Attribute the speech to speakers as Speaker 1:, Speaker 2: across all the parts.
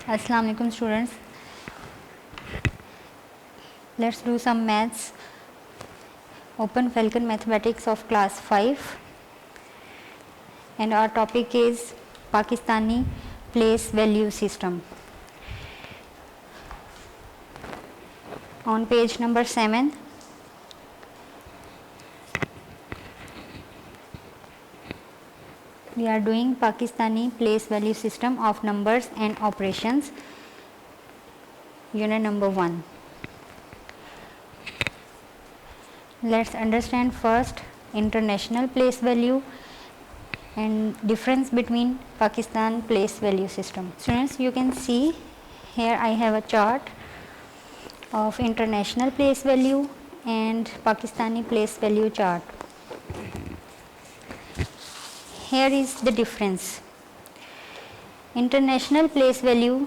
Speaker 1: Assalamu alaikum students. Let's do some maths. Open Falcon Mathematics of class 5 and our topic is Pakistani place value system. On page number 7 we are doing Pakistani place value system of numbers and operations, unit number 1. Let's understand first international place value and difference between Pakistan place value system. Students, you can see here I have a chart of international place value and Pakistani place value chart. Here is the difference. International place value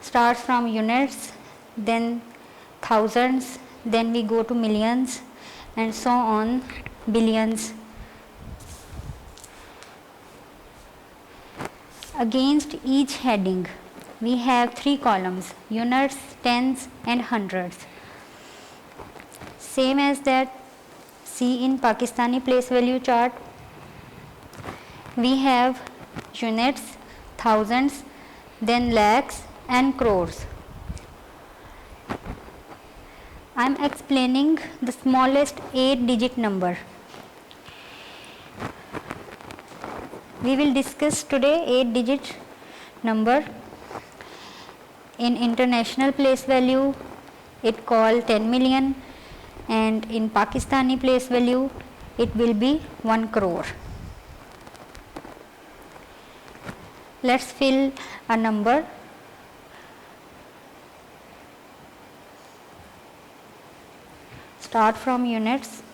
Speaker 1: starts from units, then thousands, then we go to millions and so on, billions. Against each heading we have 3 columns: units, tens and hundreds. Same as that, see in Pakistani place value chart we have units, thousands, then lakhs and crores. I am explaining the smallest 8-digit number. We will discuss today 8-digit number. In international place value it called 10 million and in Pakistani place value it will be 1 crore. Let's fill a number. Start from units.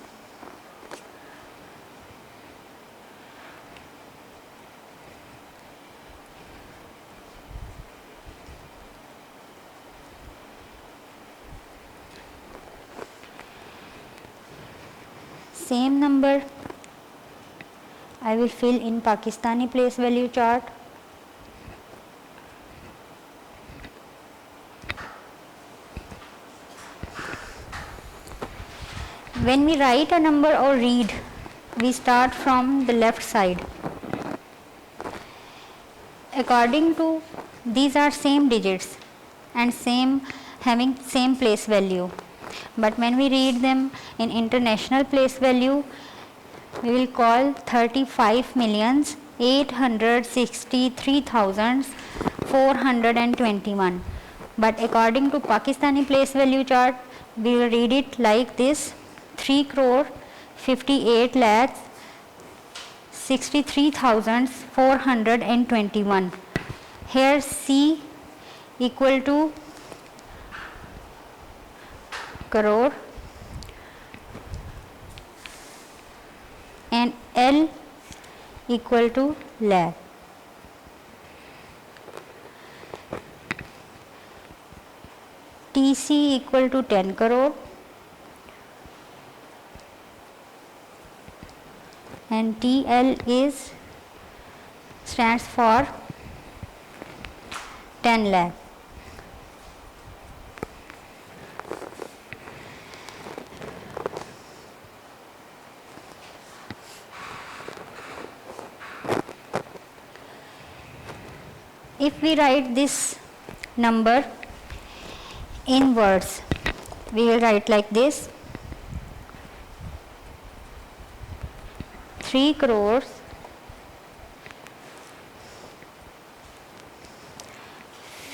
Speaker 1: Same number I will fill in Pakistani place value chart. When we write a number or read, we start from the left side. According to these are same digits and having same place value. But when we read them in international place value, we will call 35,863,421. But according to Pakistani place value chart, we will read it like this: 3,58,63,421. Here C equal to crore and L equal to lakh. TC equal to 10 crore and TL stands for 10 lakh. If we write this number in words, we will write like this: 3 crores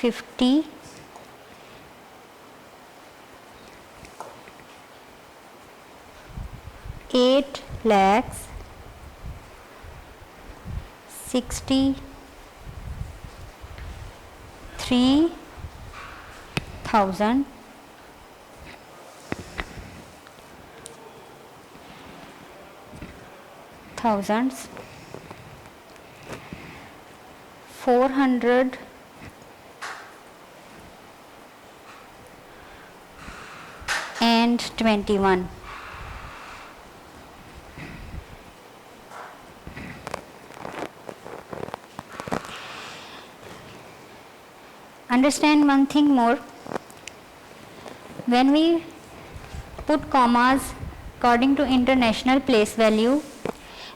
Speaker 1: 58 lakhs 63,000 thousands 421. Understand one thing more. When we put commas according to international place value,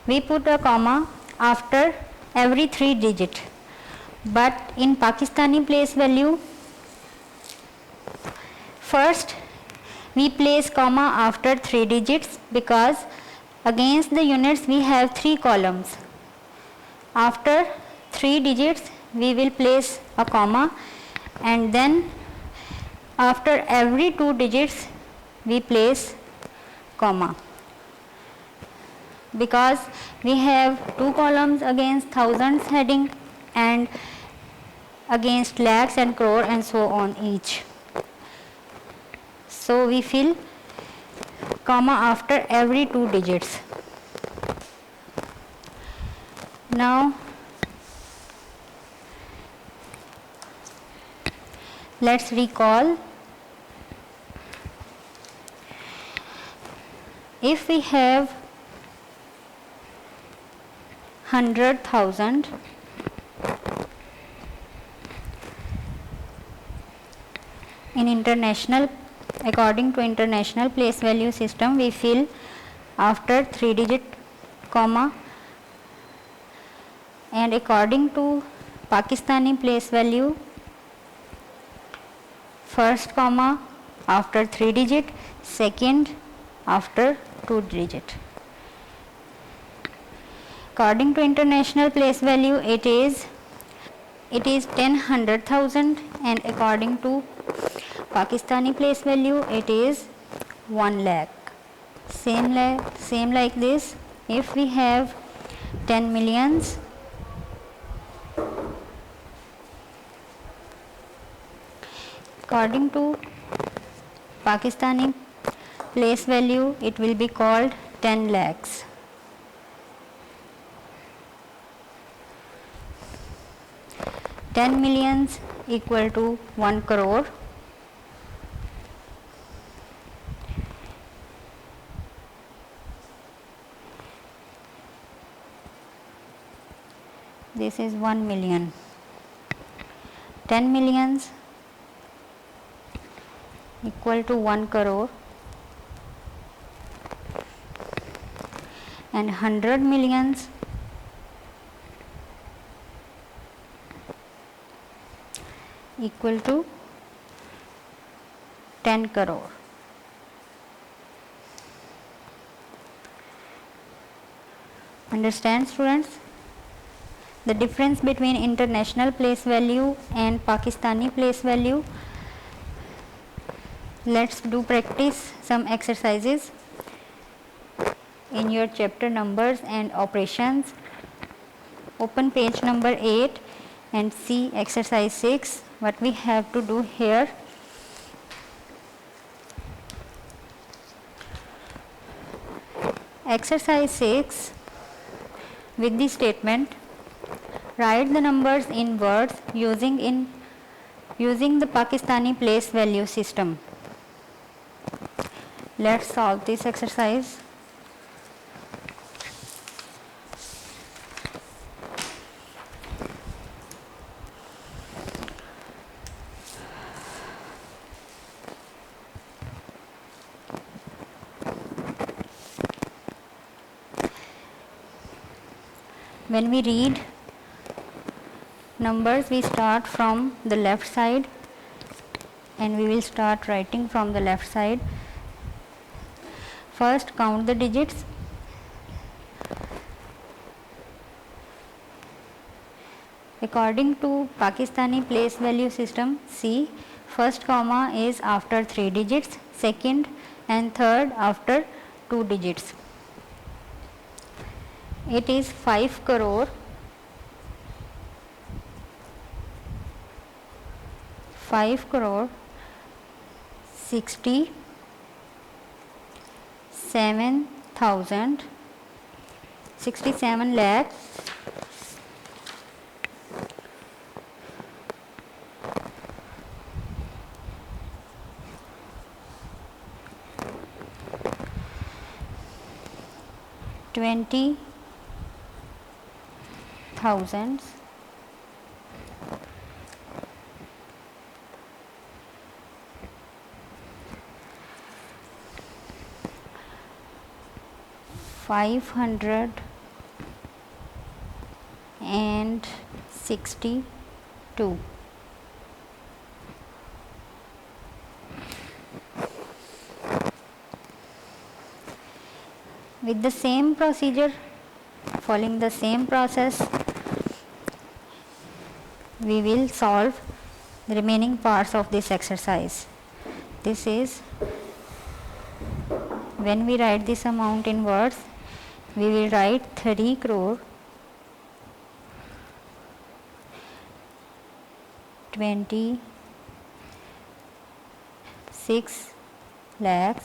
Speaker 1: we put a comma after every 3 digit. But in Pakistani place value, first we place comma after 3 digits because against the units we have 3 columns. After 3 digits we will place a comma, and then after every 2 digits we place comma, because we have 2 columns against thousands heading and against lakhs and crore and so on each. So we fill comma after every 2 digits. Now let's recall. If we have 100,000 in international, according to international place value system, we fill after 3 digit comma, and according to Pakistani place value, first comma after 3 digit, second after 2 digit. According to international place value, it is 100,000, and according to Pakistani place value, it is 1 lakh. Same like this. If we have 10 millions, according to Pakistani place value, it will be called 10 lakhs. Ten millions equal to 1 crore. This is 1 million. 10 millions equal to 1 crore, and 100 millions equal to 10 crore. Understand, students? The difference between international place value and Pakistani place value. Let's do practice some exercises in your chapter numbers and operations. Open page number 8 and see exercise 6. What we have to do here. Exercise 6, with the statement, write the numbers in words using the Pakistani place value system. Let's solve this exercise. When we read numbers, we start from the left side, and we will start writing from the left side. First, count the digits. According to Pakistani place value system, see, first comma is after 3 digits, second and third after 2 digits. It is 5 crore 67 lakhs 20 thousands 562. With the same procedure, following the same process, we will solve the remaining parts of this exercise. This is, when we write this amount in words, we will write 3 crore 26 lakhs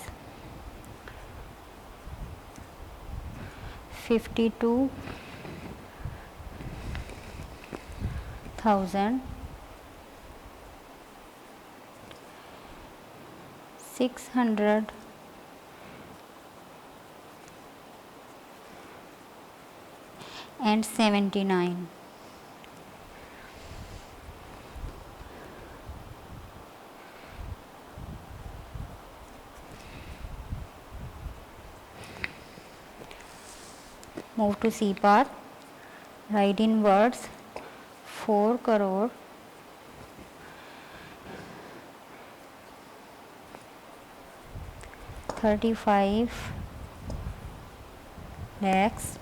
Speaker 1: 52,600 and 79. Move to C part. Write in words 4 crore 35 lakhs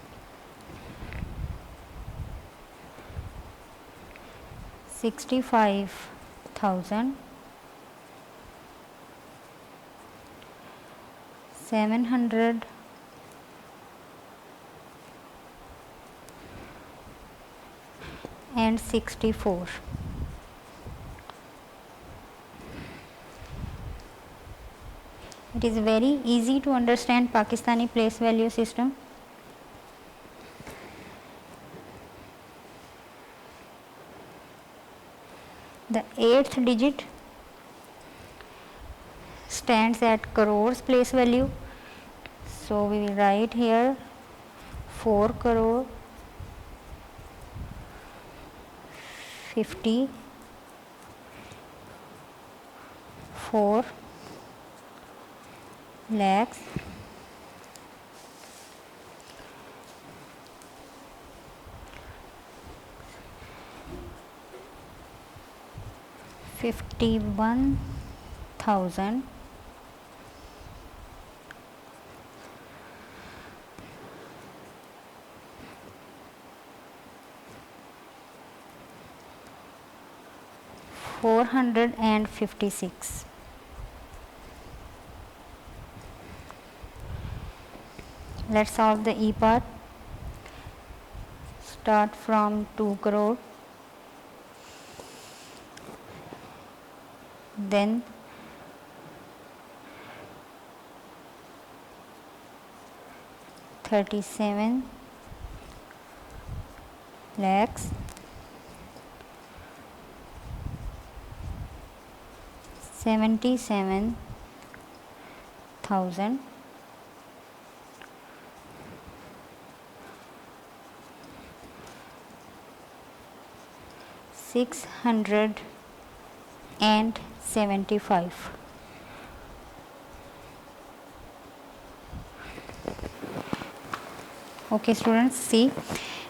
Speaker 1: 65,700 and 64. It is very easy to understand Pakistani place value system. The 8th digit stands at crores place value, so we will write here 4 crore 54 lakhs 51,000 456. Let's solve the E part. Start from 2 crore, then 37 lakhs 77,000 675. Okay students, see,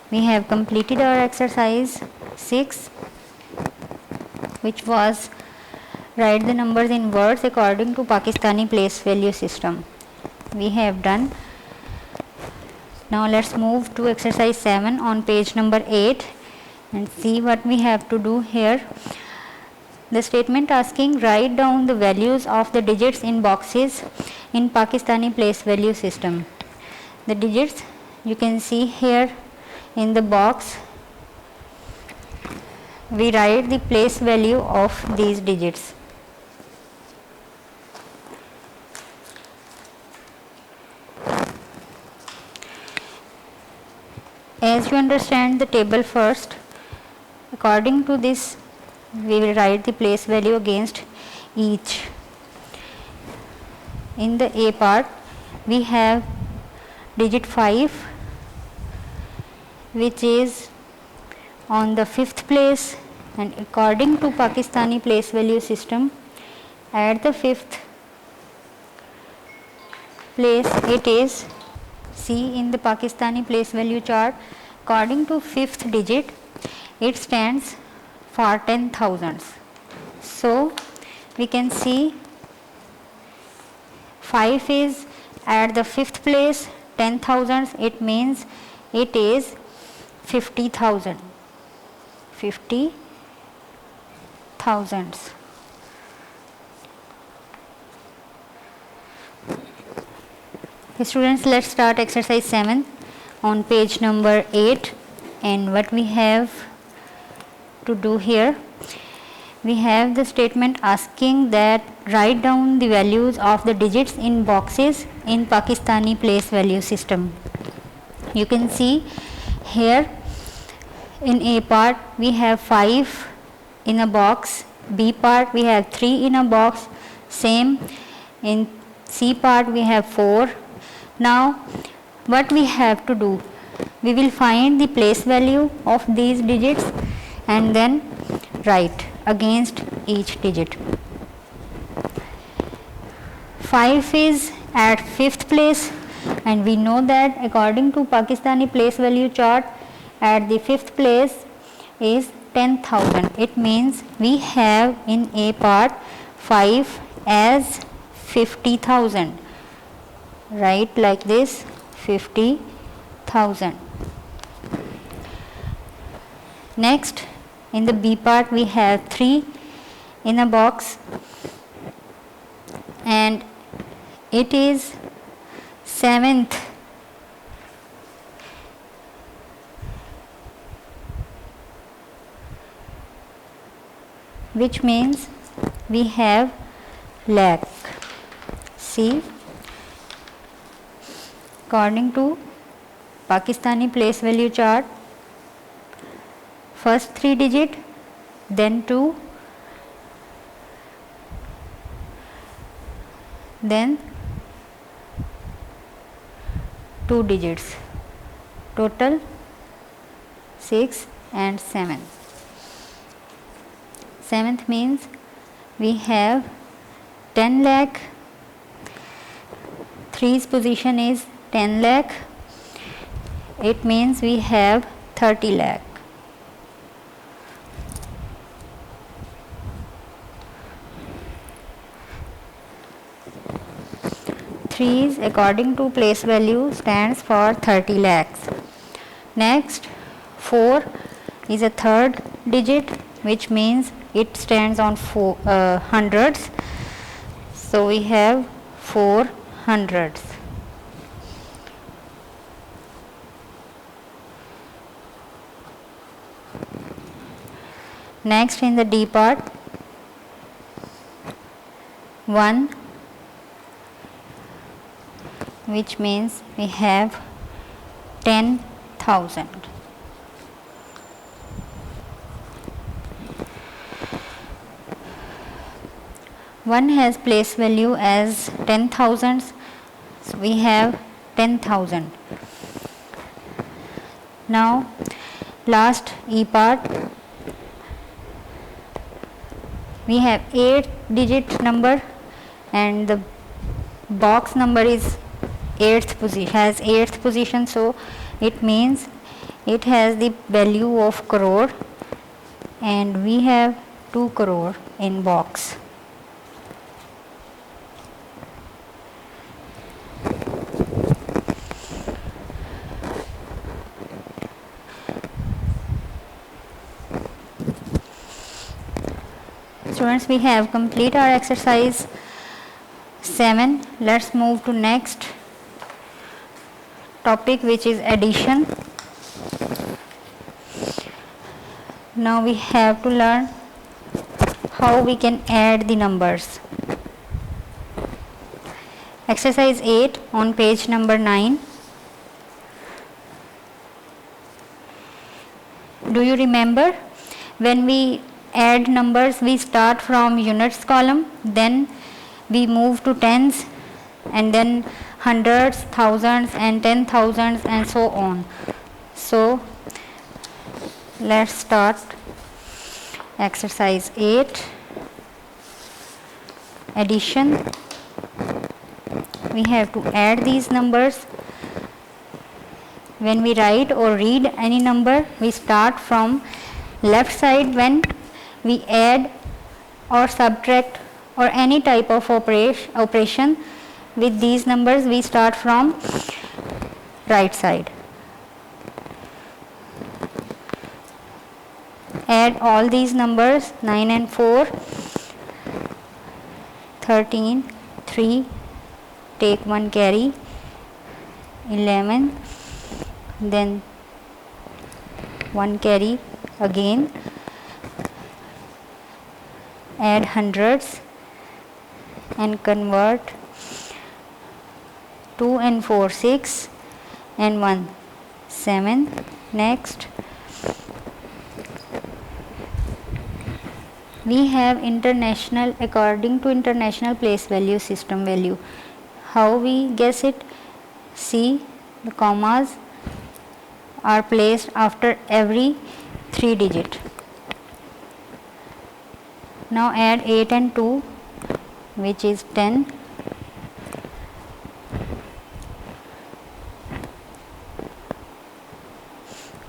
Speaker 1: we have completed our exercise 6, which was write the numbers in words according to Pakistani place value system. We have done. Now let's move to exercise 7 on page number 8 and see what we have to do here. The statement asking write down the values of the digits in boxes in Pakistani place value system. The digits you can see here in the box. We write the place value of these digits. As you understand the table first, according to this we will write the place value against each. In the A part we have digit 5, which is on the 5th place, and according to Pakistani place value system, at the 5th place it is See in the Pakistani place value chart, according to fifth digit, it stands for 10,000s. So we can see 5 is at the fifth place, 10,000s, it means it is 50,000. 50,000s. Students, let's start exercise 7 on page number 8, and what we have to do here, we have the statement asking that write down the values of the digits in boxes in Pakistani place value system. You can see here in A part we have 5 in a box, B part we have 3 in a box, same in C part we have 4. Now what we have to do, we will find the place value of these digits and then write against each digit. 5 is at 5th place, and we know that according to Pakistani place value chart, at the 5th place is 10,000. It means we have in A part 5 as 50,000. Write like this, 50,000. Next, in the B part we have 3 in a box, and it is 7th. Which means we have lakh. See, according to Pakistani place value chart, first 3 digit, then 2, then 2 digits, total 6 and 7. 7th means we have 10 lakh, 3's position is 10 lakh, it means we have 30 lakh. 3's according to place value stands for 30 lakhs. Next, 4 is a third digit, which means it stands on hundreds. So we have 4 hundreds. Next, in the D part, 1, which means we have 10,000. One has place value as 10,000, so we have 10,000. Now last E part, we have 8 digit number, and the box number is 8th position, has 8th position, so it means it has the value of crore, and we have 2 crore in box. Students, we have complete our exercise 7. Let's move to next topic, which is addition. Now we have to learn how we can add the numbers. Exercise 8 on page number 9. Do you remember when we add numbers, we start from units column, then we move to tens, and then hundreds, thousands, and 10,000s, and so on. So let's start exercise 8, addition. We have to add these numbers. When we write or read any number, we start from left side. When we add or subtract or any type of operation with these numbers, we start from right side. Add all these numbers, 9 and 4, 13, 3, take 1 carry, 11, then 1 carry again, add hundreds and convert, 2 and 4, 6 and 1, 7. Next we have international, according to international place value system value. How we guess it? See, the commas are placed after every 3 digit. Now add 8 and 2, which is 10.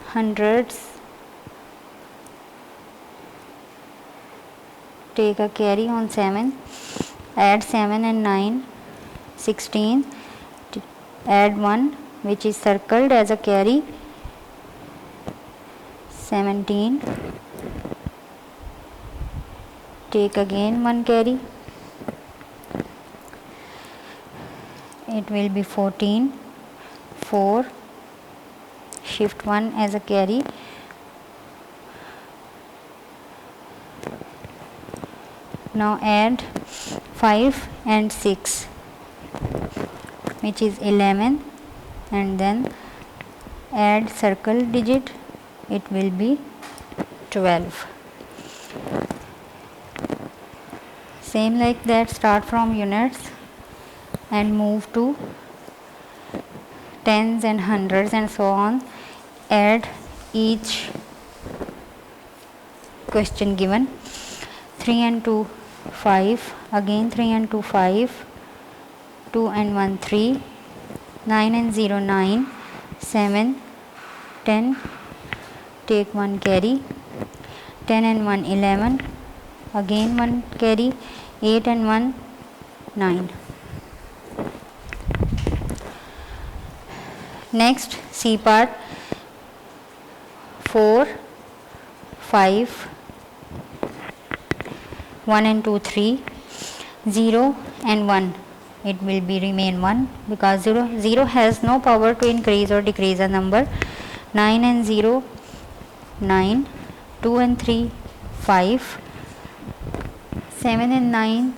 Speaker 1: Hundreds, take a carry on 7, add 7 and 9, 16, add 1 which is circled as a carry, 17, take again 1 carry, it will be 14, 4, shift 1 as a carry, now add 5 and 6, which is 11, and then add circle digit, it will be 12. Same like that, start from units and move to tens and hundreds and so on. Add each question given. 3 and 2, 5, again 3 and 2, 5, 2 and 1, 3, 9 and 0, 9, 7, 10, take 1 carry, 10 and 1, 11, again 1 carry, 8 and 1, 9. Next, C part, 4, 5, 1 and 2, 3, 0 and 1, it will be remain 1 because 0 has no power to increase or decrease a number. 9 and 0, 9, 2 and 3, 5, 7 and 9,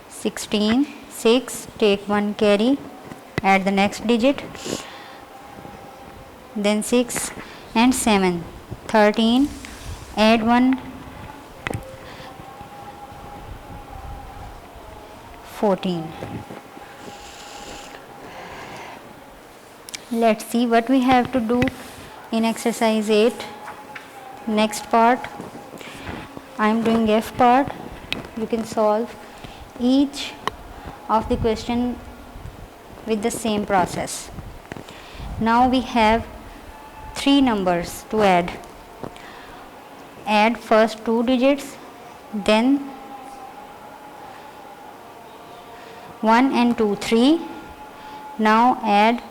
Speaker 1: 16, 6, take 1 carry, add the next digit, then 6 and 7, 13, add 1, 14. Let's see what we have to do in exercise 8. Next part, I am doing F part. You can solve each of the question with the same process. Now we have 3 numbers to add. Add first 2 digits, then 1 and 2, 3. Now add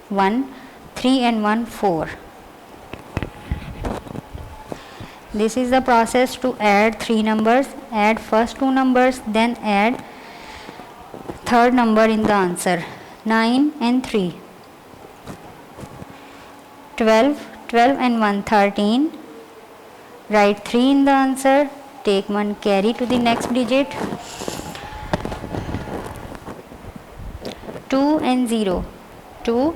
Speaker 1: 1, 3 and 1, 4. This is the process to add 3 numbers. Add first 2 numbers, then add third number in the answer. 9 and 3. 12, 12 and 1, 13. Write 3 in the answer. Take 1 carry to the next digit. 2 and 0. 2.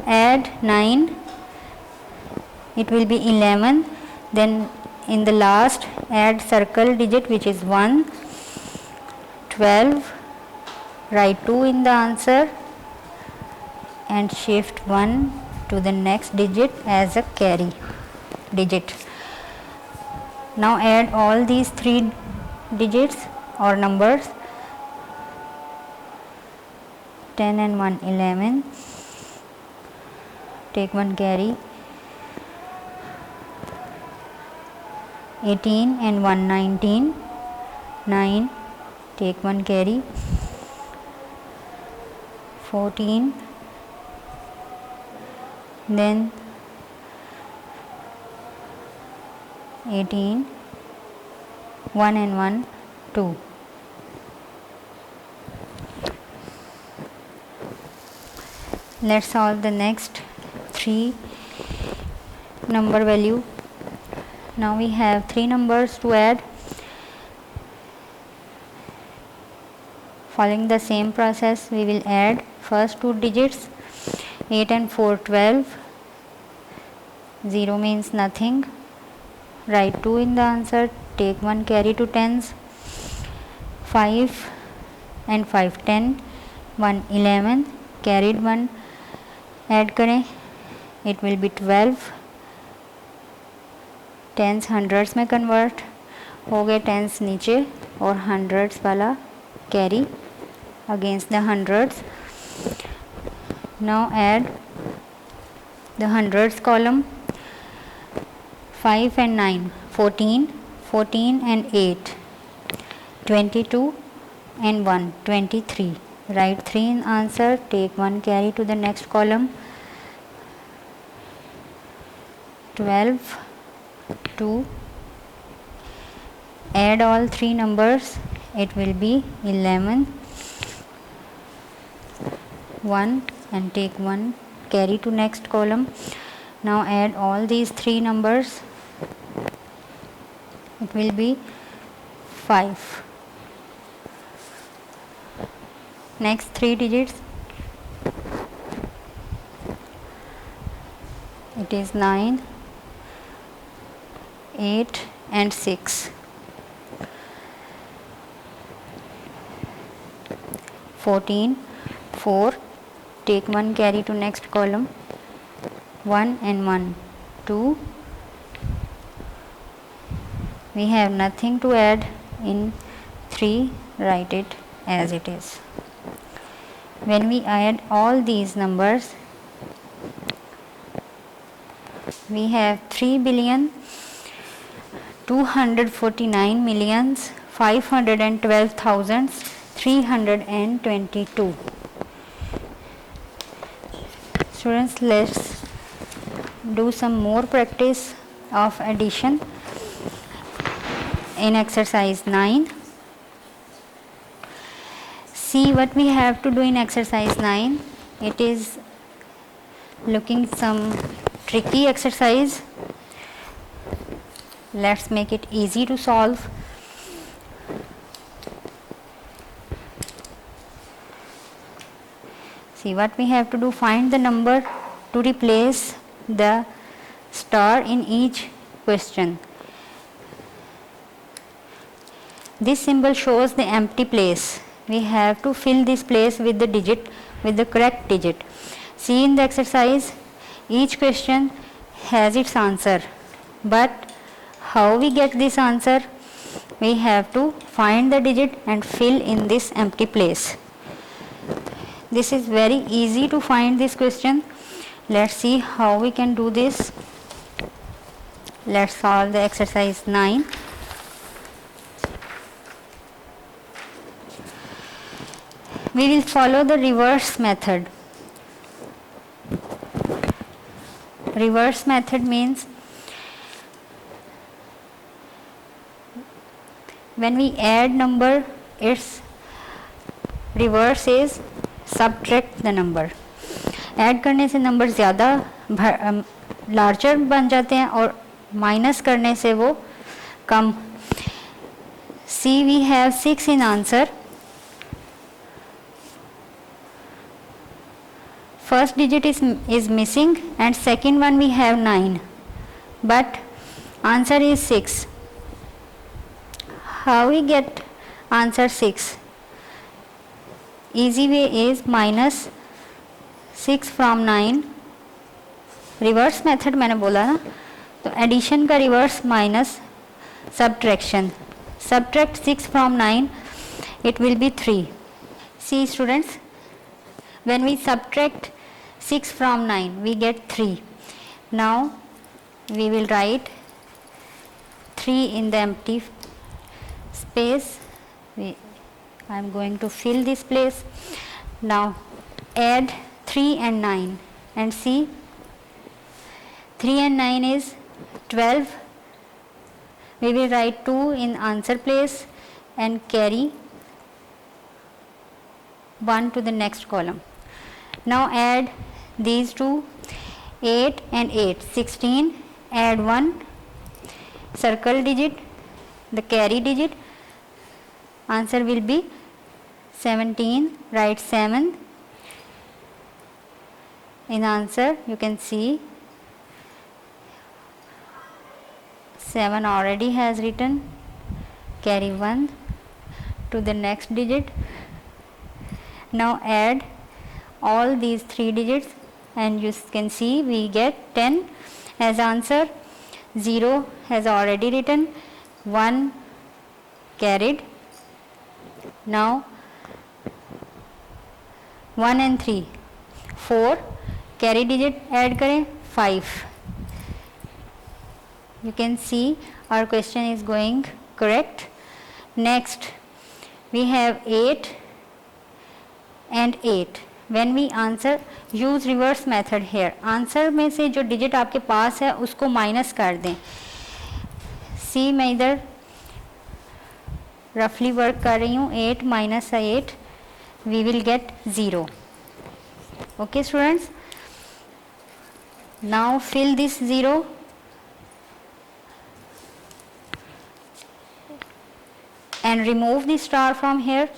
Speaker 1: Add 9. It will be 11. Then in the last add circle digit which is 1. 12. Write 2 in the answer and shift 1 to the next digit as a carry digit. Now add all these 3 digits or numbers. 10 and 1 11, take 1 carry, 18 and 1 19, 9, take 1 carry, 14, then 18, 1 and 1 2. Let's solve the next 3 number value. Now we have 3 numbers to add. Following the same process, we will add first 2 digits. 8 and 4 12. 0 means nothing. Write 2 in the answer. Take 1 carry to tens. 5 and 5 10. 1 11. Carried 1 add करें, it will be 12. Tense hundreds में convert हो गए, tense नीचे और hundreds वाला carry against the hundreds. Now add the hundreds column. 5 and 9 14, 14 and 8 22 and 1 23. Write 3 in answer. Take 1 carry to the next column. 12 2. Add all 3 numbers. It will be 11 1 and take 1 carry to next column. Now add all these 3 numbers. It will be 5. Next 3 digits, it is 9 8 and 6. 14 4, take 1 carry to next column. 1 and 1 2. We have nothing to add in 3. Write it as it is. When we add all these numbers, we have 3,249,512,322. Students, let's do some more practice of addition in exercise 9. See what we have to do in exercise 9. It is looking some tricky exercise. Let's make it easy to solve. See what we have to do. Find the number to replace the star in each question. This symbol shows the empty place. We have to fill this place with the digit, with the correct digit. See in the exercise, each question has its answer, but how we get this answer? We have to find the digit and fill in this empty place. This is very easy to find this question. Let's see how we can do this. Let's solve the exercise 9. We will follow the reverse method. Reverse method means when we add number, its reverse is subtract the number. Add करने से number ज़्यादा larger बन जाते हैं और minus करने से वो कम. See, we have 6 in answer. First digit is missing and second one we have 9, but answer is 6. How we get answer 6? Easy way is minus 6 from 9. Reverse method मैंने बोला ना, तो एडिशन का reverse minus subtraction. Subtract 6 from 9, it will be 3. See students, When we subtract 6 from 9, we get 3. Now we will write 3 in the empty space. I am going to fill this place. Now add 3 and 9 and see, 3 and 9 is 12. We will write 2 in answer place and carry 1 to the next column. Now add these two, 8 and 8, 16, add 1, circle digit, the carry digit, answer will be 17, write 7. In answer you can see 7 already has written, carry 1 to the next digit. Now add all these 3 digits and you can see we get 10 as answer. 0 has already written, 1 carried. Now 1 and 3, 4, carry digit add करें 5. You can see our question is going correct. Next we have 8 and 8. When we answer, use reverse method here. Answer में से जो digit आपके पास है उसको minus कर दें. सी मैं इधर रफली वर्क कर रही हूँ. 8 minus 8 we will get 0. Okay students, now fill this 0 and remove the star from here,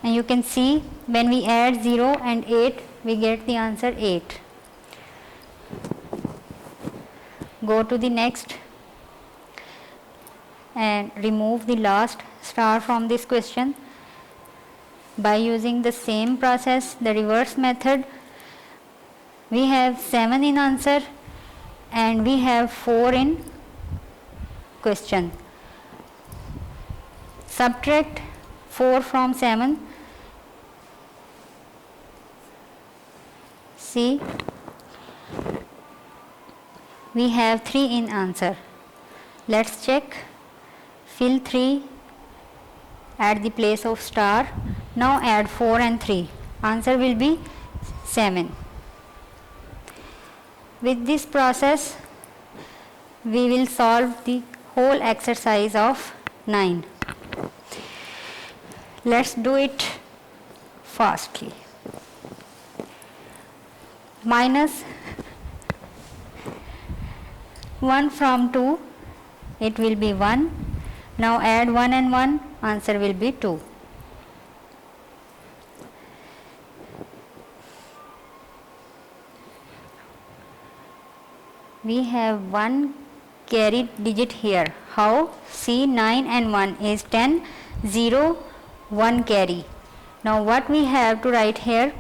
Speaker 1: and you can see when we add 0 and 8 we get the answer 8. Go to the next and remove the last star from this question by using the same process, the reverse method. We have 7 in answer and we have 4 in question. Subtract 4 from 7. See, we have 3 in answer. Let's check. Fill 3 at the place of star. Now add 4 and 3. Answer will be 7. With this process, we will solve the whole exercise of 9. Let's do it fastly. Minus 1 from 2, it will be 1. Now add 1 and 1, answer will be 2. We have 1 carried digit here. How? See, 9 and 1 is 10, 0, 1 carry. Now what we have to write here?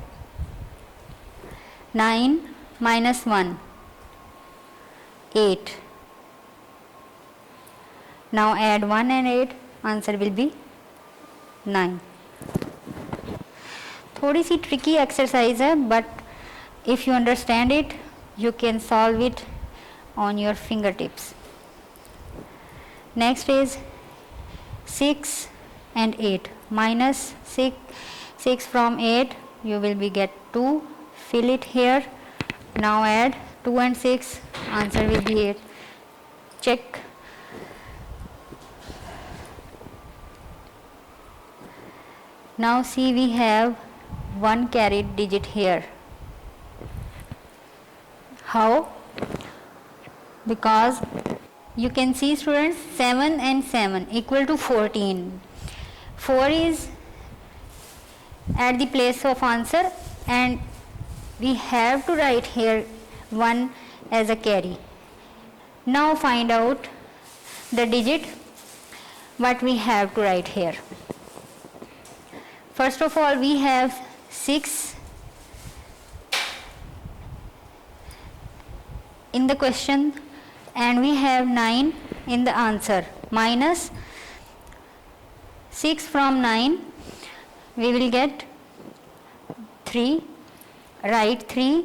Speaker 1: 9 minus 1, 8. Now add 1 and 8, answer will be 9. थोड़ी सी tricky exercise है, but if you understand it, you can solve it on your fingertips. Next is 6 and 8. Minus 6 from 8, you will be get 2. Fill it here. Now add 2 and 6, answer will be 8. Check. Now see, we have 1 carried digit here. How? Because you can see students, 7 and 7 equal to 14. 4 is at the place of answer and we have to write here 1 as a carry. Now find out the digit what we have to write here. First of all, we have 6 in the question and we have 9 in the answer. Minus 6 from 9, we will get 3, write 3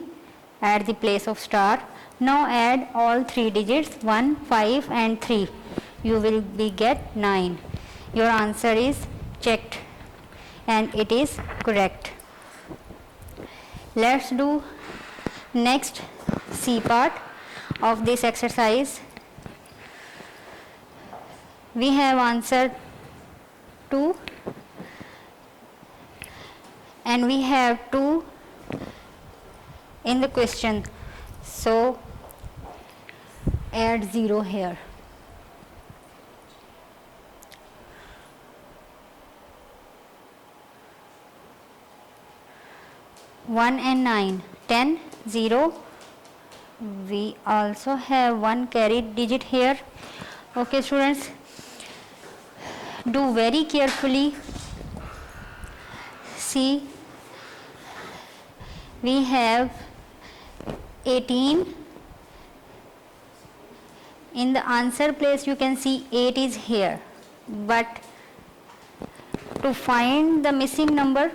Speaker 1: at the place of star. Now add all 3 digits 1, 5 and 3. You will be get 9. Your answer is checked and it is correct. Let's do next C part of this exercise. We have answered 2 and we have 2 in the question, so add 0 here. One and 9, 10, 0. We also have one carried digit here. Okay students, do very carefully. See, we have 18. In the answer place you can see 8 is here, but to find the missing number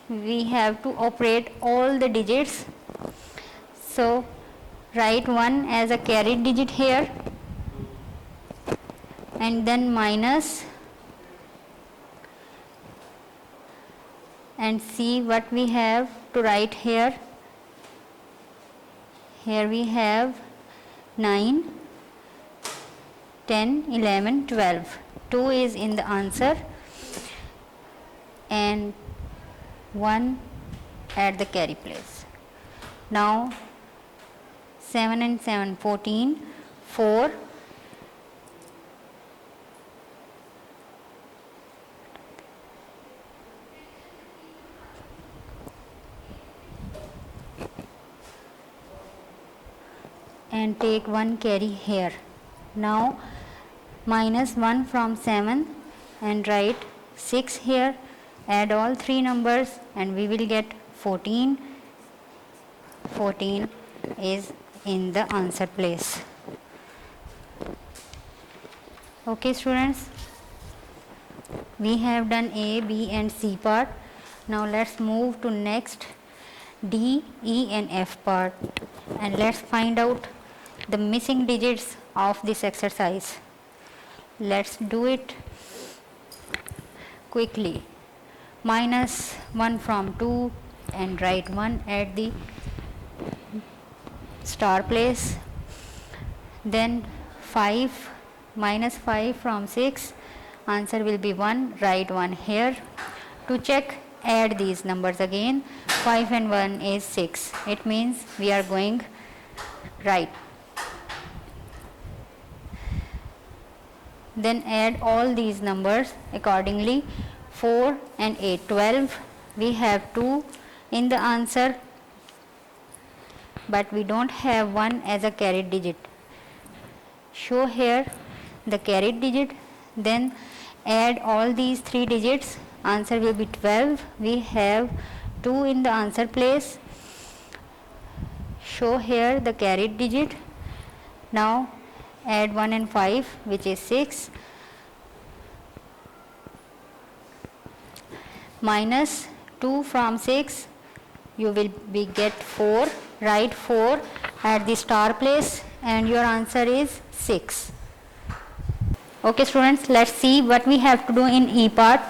Speaker 1: we have to operate all the digits. So write 1 as a carried digit here and then minus and see what we have to write here. Here we have 9, 10, 11, 12. 2 is in the answer and 1 at the carry place. Now 7 and 7, 14, 4, and take 1 carry here. Now minus 1 from 7 and write 6 here. Add all 3 numbers and we will get 14. 14 is in the answer place. Okay students, we have done A, B and C part. Now let's move to next D, E and F part and let's find out the missing digits of this exercise. Let's do it quickly. Minus 1 from 2 and write 1 at the star place. Then 5, minus 5 from 6, answer will be 1, write 1 here. To check, add these numbers again. 5 and 1 is 6. It means we are going right. Then add all these numbers accordingly. 4 and 8, 12. We have 2 in the answer, but we don't have 1 as a carried digit. Show here the carried digit, then add all these 3 digits. Answer will be 12. We have 2 in the answer place. Show here the carried digit. Now add 1 and 5, which is 6. Minus 2 from 6, you will be get 4. Write 4 at the star place and your answer is 6. Okay students, let's see what we have to do in E part.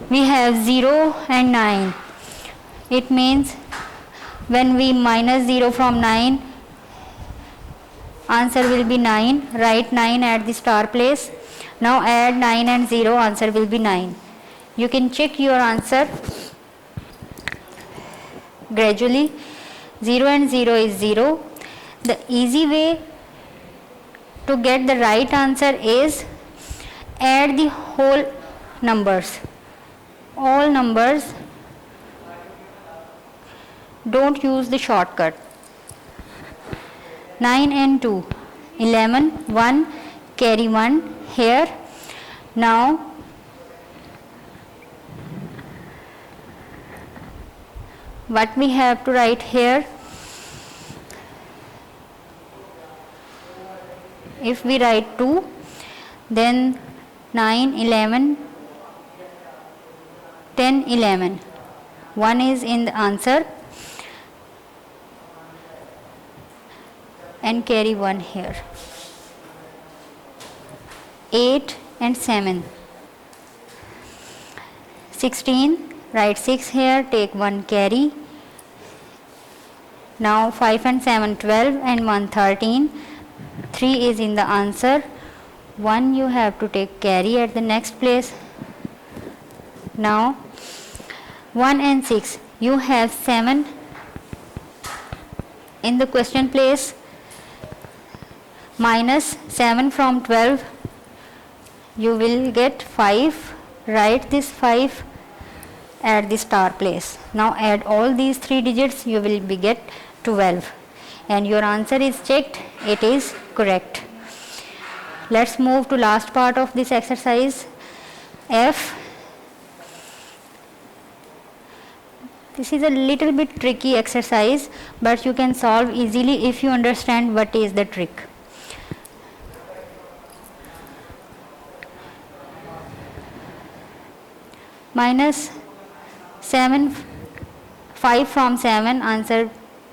Speaker 1: We have 0 and 9. It means when we minus 0 from 9, answer will be 9. Write 9 at the star place. Now add 9 and 0, answer will be 9. You can check your answer gradually. 0 and 0 is 0. The easy way to get the right answer is add the whole numbers. All numbers. Don't use the shortcut. 9 and 2, 11, 1, carry 1 here. Now what we have to write here, if we write 2, then 9, 11, 10, 11. 1 is in the answer and carry 1 here. 8 and 7. 16, write 6 here, take 1 carry. Now 5 and 7, 12 and 1, 13. 3 is in the answer. 1 you have to take carry at the next place. Now 1 and 6, you have 7 in the question place. Minus 7 from 12, you will get 5. Write this 5 at the star place. Now add all these 3 digits, you will be get 12 and your answer is checked, it is correct. Let's move to last part of this exercise, F. This is a little bit tricky exercise, but you can solve easily if you understand what is the trick. Minus 7, 5 from 7, answer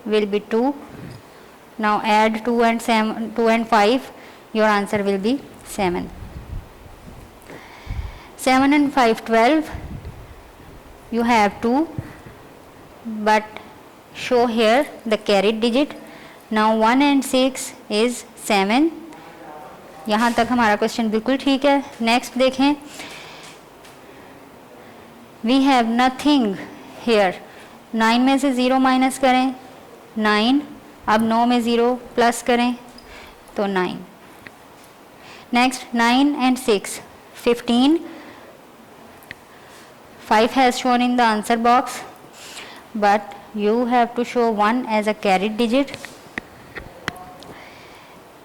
Speaker 1: will be 2. Now add 2 and 5, your answer will be 7. 7 and 5, 12, you have 2, but show here the carried digit. Now 1 and 6 is 7. यहाँ तक हमारा question बिल्कुल ठीक है. Next देखें, we have nothing here. 9 में से 0 minus करें 9, अब 9 में 0 प्लस करें तो 9. Next 9 and 6, 15. 5 has shown in the answer box, but you have to show 1 as a carried digit.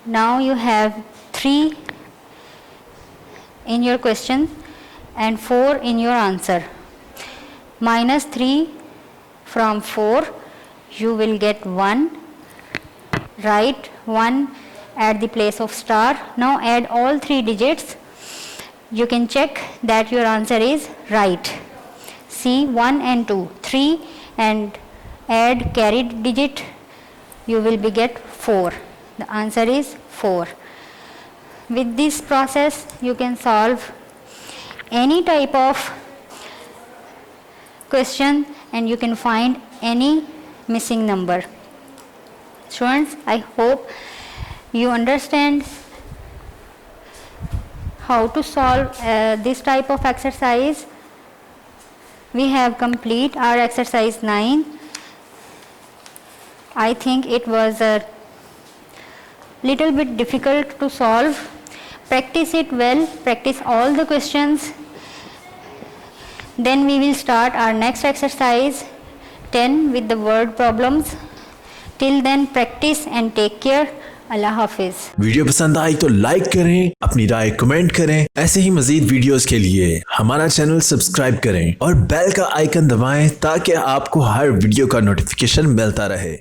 Speaker 1: Now you have 3 in your question and 4 in your answer. Minus 3 from 4, you will get 1. Write 1 at the place of star. Now add all 3 digits. You can check that your answer is right. See 1 and 2, 3 and add carried digit, you will be get 4. The answer is 4. With this process you can solve any type of question and you can find any missing number. Students, I hope you understand how to solve this type of exercise. We have complete our exercise 9. I think it was a little bit difficult to solve. Practice it well, practice all the questions. Then we will start our next exercise 10 with the word problems. Till then practice and take care. Allah Hafiz.
Speaker 2: Video पसंद आई तो like करें, अपनी राय comment करें। ऐसे ही मजीद videos के लिए हमारा channel subscribe करें और बेल का आइकन दबाएं ताकि आपको हर वीडियो का नोटिफिकेशन मिलता रहे।